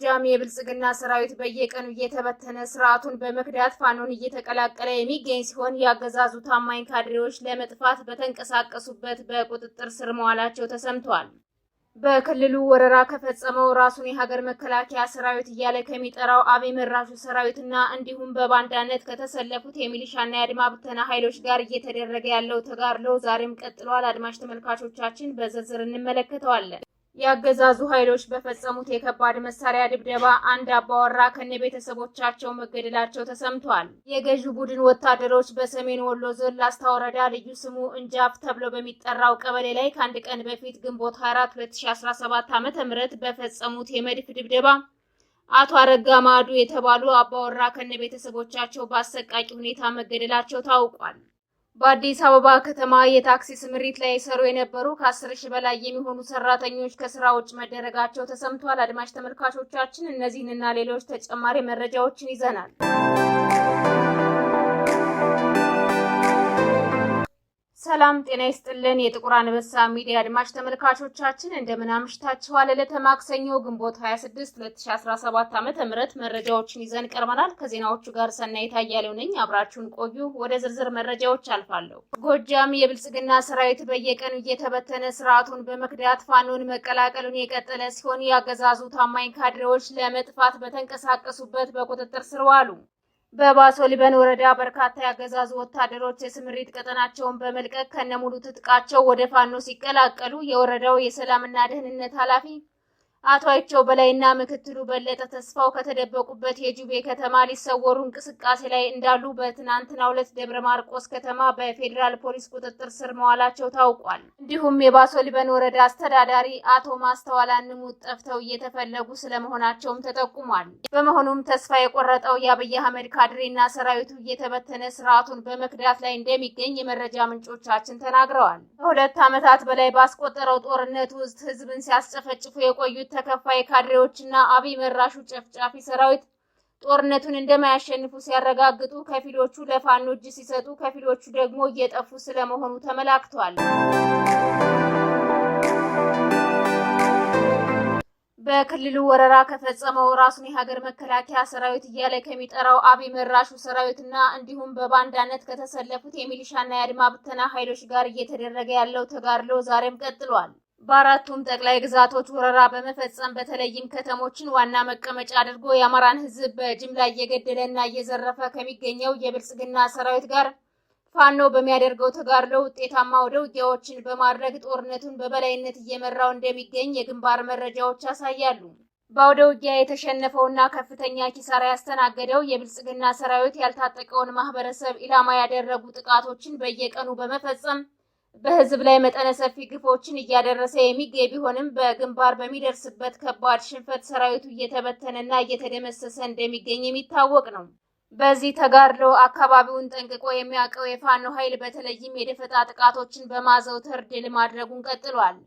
በጎጃም የብልጽግና ሰራዊት በየቀኑ እየተበተነ ስርዓቱን በመክዳት ፋኖን እየተቀላቀለ የሚገኝ ሲሆን ያገዛዙ ታማኝ ካድሬዎች ለመጥፋት በተንቀሳቀሱበት በቁጥጥር ስር መዋላቸው ተሰምቷል። በክልሉ ወረራ ከፈጸመው ራሱን የሀገር መከላከያ ሰራዊት እያለ ከሚጠራው አብይ መራሹ ሰራዊትና እንዲሁም በባንዳነት ከተሰለፉት የሚሊሻና የአድማ ብተና ኃይሎች ጋር እየተደረገ ያለው ተጋድሎ ዛሬም ቀጥሏል። አድማጭ ተመልካቾቻችን በዝርዝር እንመለከተዋለን። ያገዛዙ ኃይሎች በፈጸሙት የከባድ መሳሪያ ድብደባ አንድ አባወራ ከነቤተሰቦቻቸው መገደላቸው ተሰምቷል። የገዢው ቡድን ወታደሮች በሰሜን ወሎ ዞን ላስታ ወረዳ ልዩ ስሙ እንጃፍ ተብሎ በሚጠራው ቀበሌ ላይ ከአንድ ቀን በፊት ግንቦት 24 2017 ዓ.ም በፈጸሙት የመድፍ ድብደባ አቶ አረጋ ማዱ የተባሉ አባወራ ከነቤተሰቦቻቸው በአሰቃቂ ሁኔታ መገደላቸው ታውቋል። በአዲስ አበባ ከተማ የታክሲ ስምሪት ላይ የሰሩ የነበሩ ከ10,000 በላይ የሚሆኑ ሰራተኞች ከስራ ውጭ መደረጋቸው ተሰምቷል። አድማጭ ተመልካቾቻችን እነዚህንና ሌሎች ተጨማሪ መረጃዎችን ይዘናል። ሰላም ጤና ይስጥልን። የጥቁር አንበሳ ሚዲያ አድማጭ ተመልካቾቻችን እንደምን አምሽታችኋል? ዕለተ ማክሰኞ ግንቦት 26 2017 ዓ.ም መረጃዎችን ይዘን ቀርበናል። ከዜናዎቹ ጋር ሰናይት አያሌው ነኝ። አብራችሁን ቆዩ። ወደ ዝርዝር መረጃዎች አልፋለሁ። ጎጃም የብልጽግና ሰራዊት በየቀኑ እየተበተነ ስርዓቱን በመክዳት ፋኖን መቀላቀሉን የቀጠለ ሲሆን ያገዛዙ ታማኝ ካድሬዎች ለመጥፋት በተንቀሳቀሱበት በቁጥጥር ስር ዋሉ። በባሶ ሊበን ወረዳ በርካታ ያገዛዙ ወታደሮች የስምሪት ቀጠናቸውን በመልቀቅ ከነሙሉ ትጥቃቸው ወደ ፋኖ ሲቀላቀሉ የወረዳው የሰላምና ደህንነት ኃላፊ አቶ አይቸው በላይና ምክትሉ በለጠ ተስፋው ከተደበቁበት የጁቤ ከተማ ሊሰወሩ እንቅስቃሴ ላይ እንዳሉ በትናንትናው ዕለት ደብረ ማርቆስ ከተማ በፌዴራል ፖሊስ ቁጥጥር ስር መዋላቸው ታውቋል። እንዲሁም የባሶ ሊበን ወረዳ አስተዳዳሪ አቶ ማስተዋል አንሙት ጠፍተው እየተፈለጉ ስለመሆናቸውም ተጠቁሟል። በመሆኑም ተስፋ የቆረጠው የአብይ አህመድ ካድሬና ሰራዊቱ እየተበተነ ስርዓቱን በመክዳት ላይ እንደሚገኝ የመረጃ ምንጮቻችን ተናግረዋል። ከ2 ዓመታት በላይ ባስቆጠረው ጦርነት ውስጥ ህዝብን ሲያስጨፈጭፉ የቆዩት ተከፋይ ካድሬዎችና አብይ መራሹ ጨፍጫፊ ሰራዊት ጦርነቱን እንደማያሸንፉ ሲያረጋግጡ ከፊሎቹ ለፋኖ እጅ ሲሰጡ ከፊሎቹ ደግሞ እየጠፉ ስለመሆኑ ተመላክቷል። በክልሉ ወረራ ከፈጸመው ራሱን የሀገር መከላከያ ሰራዊት እያለ ከሚጠራው አብይ መራሹ ሰራዊትና እንዲሁም በባንዳነት ከተሰለፉት የሚሊሻና የአድማ ብተና ኃይሎች ጋር እየተደረገ ያለው ተጋድሎ ዛሬም ቀጥሏል። በአራቱም ጠቅላይ ግዛቶች ወረራ በመፈጸም በተለይም ከተሞችን ዋና መቀመጫ አድርጎ የአማራን ህዝብ በጅምላ እየገደለና እየዘረፈ ከሚገኘው የብልጽግና ሰራዊት ጋር ፋኖ በሚያደርገው ተጋድሎ ውጤታማ ወደ ውጊያዎችን በማድረግ ጦርነቱን በበላይነት እየመራው እንደሚገኝ የግንባር መረጃዎች ያሳያሉ። በአውደ ውጊያ የተሸነፈውና ከፍተኛ ኪሳራ ያስተናገደው የብልጽግና ሰራዊት ያልታጠቀውን ማህበረሰብ ኢላማ ያደረጉ ጥቃቶችን በየቀኑ በመፈጸም በህዝብ ላይ መጠነ ሰፊ ግፎችን እያደረሰ የሚገኝ ቢሆንም በግንባር በሚደርስበት ከባድ ሽንፈት ሰራዊቱ እየተበተነና እየተደመሰሰ እንደሚገኝ የሚታወቅ ነው። በዚህ ተጋድሎ አካባቢውን ጠንቅቆ የሚያውቀው የፋኖ ኃይል በተለይም የደፈጣ ጥቃቶችን በማዘውተር ድል ማድረጉን ቀጥሏል።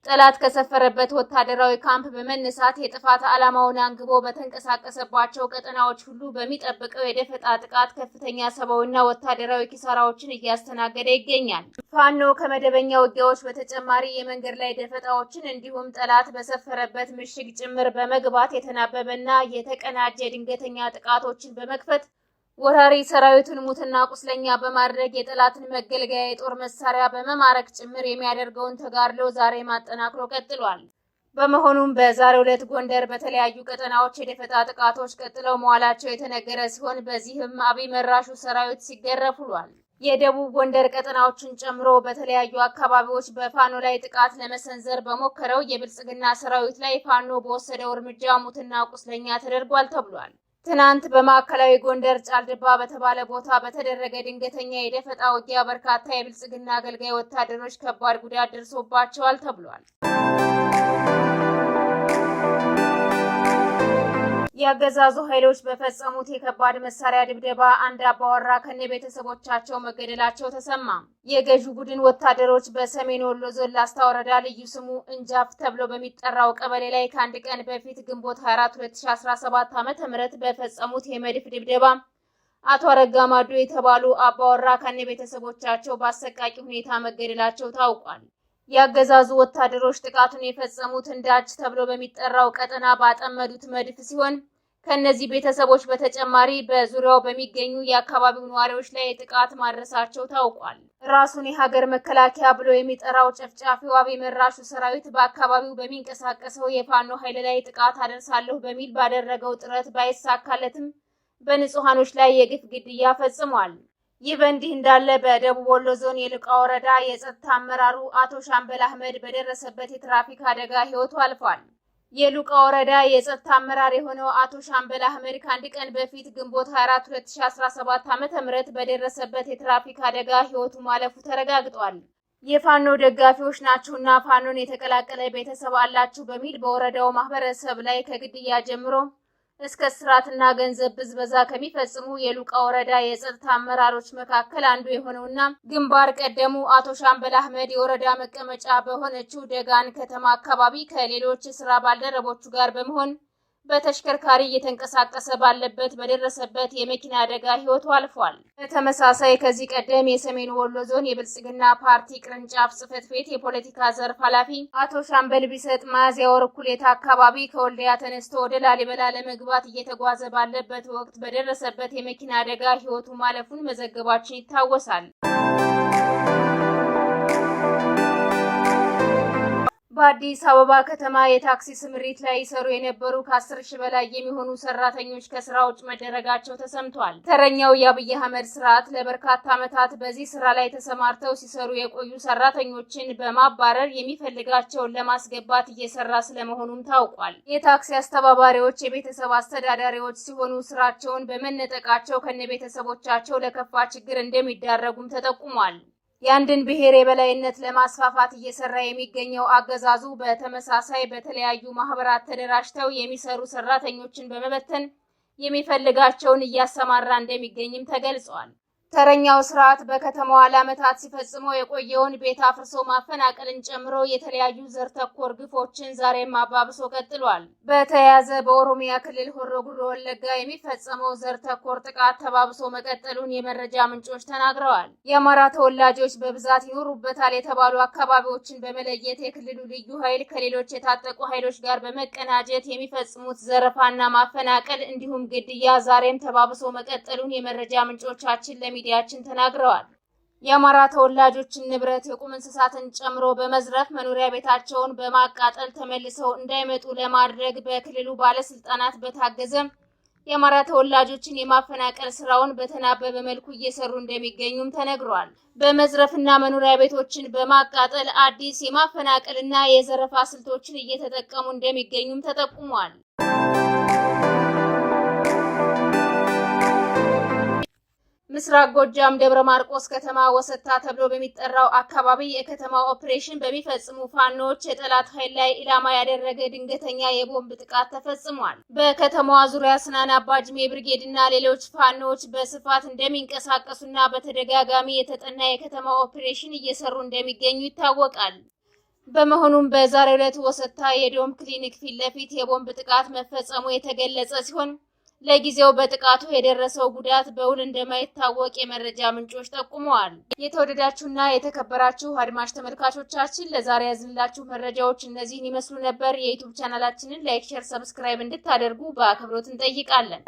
ጠላት ከሰፈረበት ወታደራዊ ካምፕ በመነሳት የጥፋት ዓላማውን አንግቦ በተንቀሳቀሰባቸው ቀጠናዎች ሁሉ በሚጠብቀው የደፈጣ ጥቃት ከፍተኛ ሰብአዊና ወታደራዊ ኪሳራዎችን እያስተናገደ ይገኛል። ፋኖ ከመደበኛ ውጊያዎች በተጨማሪ የመንገድ ላይ ደፈጣዎችን እንዲሁም ጠላት በሰፈረበት ምሽግ ጭምር በመግባት የተናበበና የተቀናጀ ድንገተኛ ጥቃቶችን በመክፈት ወራሪ ሰራዊቱን ሙትና ቁስለኛ በማድረግ የጠላትን መገልገያ የጦር መሳሪያ በመማረክ ጭምር የሚያደርገውን ተጋድሎ ዛሬ ማጠናክሮ ቀጥሏል። በመሆኑም በዛሬው ዕለት ጎንደር በተለያዩ ቀጠናዎች የደፈጣ ጥቃቶች ቀጥለው መዋላቸው የተነገረ ሲሆን በዚህም አብይ መራሹ ሰራዊት ሲገረፍ ውሏል። የደቡብ ጎንደር ቀጠናዎችን ጨምሮ በተለያዩ አካባቢዎች በፋኖ ላይ ጥቃት ለመሰንዘር በሞከረው የብልጽግና ሰራዊት ላይ ፋኖ በወሰደው እርምጃ ሙትና ቁስለኛ ተደርጓል ተብሏል። ትናንት በማዕከላዊ ጎንደር ጫልድባ በተባለ ቦታ በተደረገ ድንገተኛ የደፈጣ ውጊያ በርካታ የብልጽግና አገልጋይ ወታደሮች ከባድ ጉዳት ደርሶባቸዋል ተብሏል። ያገዛዙ ኃይሎች በፈጸሙት የከባድ መሳሪያ ድብደባ አንድ አባወራ ከነቤተሰቦቻቸው መገደላቸው ተሰማ። የገዢው ቡድን ወታደሮች በሰሜን ወሎ ዞን ላስታ ወረዳ ልዩ ስሙ እንጃፍ ተብሎ በሚጠራው ቀበሌ ላይ ከአንድ ቀን በፊት ግንቦት 24 2017 ዓ.ም በፈጸሙት የመድፍ ድብደባ አቶ አረጋ ማዱ የተባሉ አባወራ ከነቤተሰቦቻቸው በአሰቃቂ ሁኔታ መገደላቸው ታውቋል። የአገዛዙ ወታደሮች ጥቃቱን የፈጸሙት እንዳች ተብሎ በሚጠራው ቀጠና ባጠመዱት መድፍ ሲሆን ከነዚህ ቤተሰቦች በተጨማሪ በዙሪያው በሚገኙ የአካባቢው ነዋሪዎች ላይ ጥቃት ማድረሳቸው ታውቋል። ራሱን የሀገር መከላከያ ብሎ የሚጠራው ጨፍጫፊው አብይ መራሹ ሰራዊት በአካባቢው በሚንቀሳቀሰው የፋኖ ኃይል ላይ ጥቃት አደርሳለሁ በሚል ባደረገው ጥረት ባይሳካለትም በንጹሃኖች ላይ የግፍ ግድያ ፈጽሟል። ይህ በእንዲህ እንዳለ በደቡብ ወሎ ዞን የሉቃ ወረዳ የጸጥታ አመራሩ አቶ ሻምበል አህመድ በደረሰበት የትራፊክ አደጋ ህይወቱ አልፏል። የሉቃ ወረዳ የጸጥታ አመራር የሆነው አቶ ሻምበል አህመድ ከአንድ ቀን በፊት ግንቦት 24 2017 ዓ.ም በደረሰበት የትራፊክ አደጋ ህይወቱ ማለፉ ተረጋግጧል። የፋኖ ደጋፊዎች ናችሁና ፋኖን የተቀላቀለ ቤተሰብ አላችሁ በሚል በወረዳው ማህበረሰብ ላይ ከግድያ ጀምሮ እስከ እስራትና ገንዘብ ብዝበዛ ከሚፈጽሙ የሉቃ ወረዳ የጸጥታ አመራሮች መካከል አንዱ የሆነውና ግንባር ቀደሙ አቶ ሻምበል አህመድ የወረዳ መቀመጫ በሆነችው ደጋን ከተማ አካባቢ ከሌሎች የስራ ባልደረቦቹ ጋር በመሆን በተሽከርካሪ እየተንቀሳቀሰ ባለበት በደረሰበት የመኪና አደጋ ህይወቱ አልፏል። በተመሳሳይ ከዚህ ቀደም የሰሜን ወሎ ዞን የብልጽግና ፓርቲ ቅርንጫፍ ጽህፈት ቤት የፖለቲካ ዘርፍ ኃላፊ አቶ ሻምበል ቢሰጥ ሚያዝያ ወር እኩሌታ አካባቢ ከወልዲያ ተነስቶ ወደ ላሊበላ ለመግባት እየተጓዘ ባለበት ወቅት በደረሰበት የመኪና አደጋ ህይወቱ ማለፉን መዘገባችን ይታወሳል። በአዲስ አበባ ከተማ የታክሲ ስምሪት ላይ ይሰሩ የነበሩ ከ10 ሺህ በላይ የሚሆኑ ሰራተኞች ከስራ ውጭ መደረጋቸው ተሰምቷል። ተረኛው የአብይ አህመድ ስርዓት ለበርካታ ዓመታት በዚህ ስራ ላይ ተሰማርተው ሲሰሩ የቆዩ ሰራተኞችን በማባረር የሚፈልጋቸውን ለማስገባት እየሰራ ስለመሆኑም ታውቋል። የታክሲ አስተባባሪዎች የቤተሰብ አስተዳዳሪዎች ሲሆኑ ስራቸውን በመነጠቃቸው ከነቤተሰቦቻቸው ለከፋ ችግር እንደሚዳረጉም ተጠቁሟል። የአንድን ብሔር የበላይነት ለማስፋፋት እየሰራ የሚገኘው አገዛዙ በተመሳሳይ በተለያዩ ማህበራት ተደራጅተው የሚሰሩ ሰራተኞችን በመበተን የሚፈልጋቸውን እያሰማራ እንደሚገኝም ተገልጿል። ተረኛው ስርዓት በከተማዋ ለዓመታት ሲፈጽመው የቆየውን ቤት አፍርሶ ማፈናቀልን ጨምሮ የተለያዩ ዘር ተኮር ግፎችን ዛሬም አባብሶ ቀጥሏል። በተያያዘ በኦሮሚያ ክልል ሆሮ ጉዱሩ ወለጋ የሚፈጸመው ዘር ተኮር ጥቃት ተባብሶ መቀጠሉን የመረጃ ምንጮች ተናግረዋል። የአማራ ተወላጆች በብዛት ይኖሩበታል የተባሉ አካባቢዎችን በመለየት የክልሉ ልዩ ኃይል ከሌሎች የታጠቁ ኃይሎች ጋር በመቀናጀት የሚፈጽሙት ዘረፋና ማፈናቀል እንዲሁም ግድያ ዛሬም ተባብሶ መቀጠሉን የመረጃ ምንጮቻችን ሚዲያችን ተናግረዋል። የአማራ ተወላጆችን ንብረት የቁም እንስሳትን ጨምሮ በመዝረፍ መኖሪያ ቤታቸውን በማቃጠል ተመልሰው እንዳይመጡ ለማድረግ በክልሉ ባለስልጣናት በታገዘ የአማራ ተወላጆችን የማፈናቀል ስራውን በተናበበ መልኩ እየሰሩ እንደሚገኙም ተነግሯል። በመዝረፍና መኖሪያ ቤቶችን በማቃጠል አዲስ የማፈናቀልና የዘረፋ ስልቶችን እየተጠቀሙ እንደሚገኙም ተጠቁሟል። ምስራቅ ጎጃም ደብረ ማርቆስ ከተማ ወሰታ ተብሎ በሚጠራው አካባቢ የከተማው ኦፕሬሽን በሚፈጽሙ ፋኖች የጠላት ኃይል ላይ ኢላማ ያደረገ ድንገተኛ የቦምብ ጥቃት ተፈጽሟል። በከተማዋ ዙሪያ ስናን አባጅሜ ብርጌድና ሌሎች ፋኖች በስፋት እንደሚንቀሳቀሱና በተደጋጋሚ የተጠና የከተማ ኦፕሬሽን እየሰሩ እንደሚገኙ ይታወቃል። በመሆኑም በዛሬው ዕለት ወሰታ የዶም ክሊኒክ ፊት ለፊት የቦምብ ጥቃት መፈጸሙ የተገለጸ ሲሆን ለጊዜው በጥቃቱ የደረሰው ጉዳት በውል እንደማይታወቅ የመረጃ ምንጮች ጠቁመዋል። የተወደዳችሁና የተከበራችሁ አድማጭ ተመልካቾቻችን ለዛሬ ያዝንላችሁ መረጃዎች እነዚህን ይመስሉ ነበር። የዩቲዩብ ቻናላችንን ላይክ፣ ሼር፣ ሰብስክራይብ እንድታደርጉ በአክብሮት እንጠይቃለን።